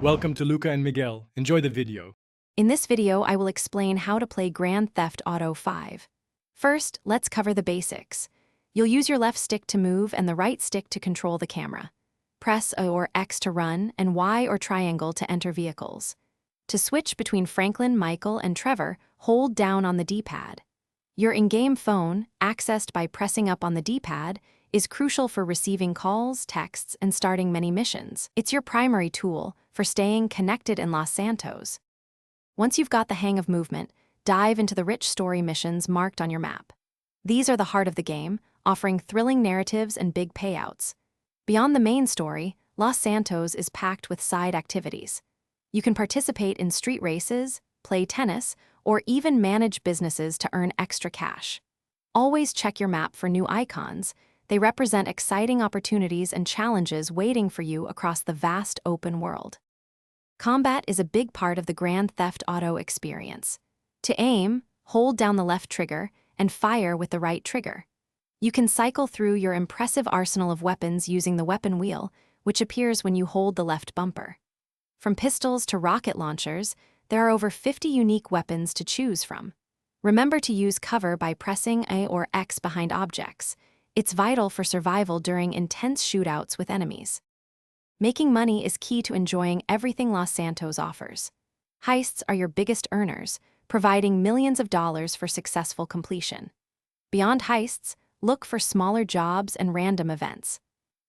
Welcome to Luca and Miguel. Enjoy the video. In this video, I will explain how to play Grand Theft Auto 5. First, let's cover the basics. You'll use your left stick to move and the right stick to control the camera. Press A or X to run and Y or triangle to enter vehicles. To switch between Franklin, Michael, and Trevor, hold down on the D-pad. Your in-game phone, accessed by pressing up on the D-pad, is crucial for receiving calls, texts, and starting many missions. It's your primary tool for staying connected in Los Santos. Once you've got the hang of movement, dive into the rich story missions marked on your map. These are the heart of the game, offering thrilling narratives and big payouts. Beyond the main story, Los Santos is packed with side activities. You can participate in street races, play tennis, or even manage businesses to earn extra cash. Always check your map for new icons. They represent exciting opportunities and challenges waiting for you across the vast open world. Combat is a big part of the Grand Theft Auto experience. To aim, hold down the left trigger and fire with the right trigger. You can cycle through your impressive arsenal of weapons using the weapon wheel, which appears when you hold the left bumper. From pistols to rocket launchers, there are over 50 unique weapons to choose from. Remember to use cover by pressing A or X behind objects. It's vital for survival during intense shootouts with enemies. Making money is key to enjoying everything Los Santos offers. Heists are your biggest earners, providing millions of dollars for successful completion. Beyond heists, look for smaller jobs and random events.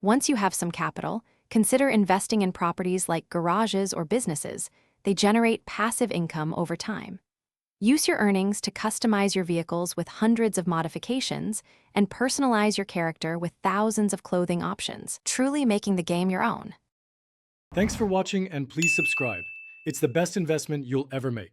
Once you have some capital, consider investing in properties like garages or businesses. They generate passive income over time. Use your earnings to customize your vehicles with hundreds of modifications and personalize your character with thousands of clothing options, truly making the game your own. Thanks for watching and please subscribe. It's the best investment you'll ever make.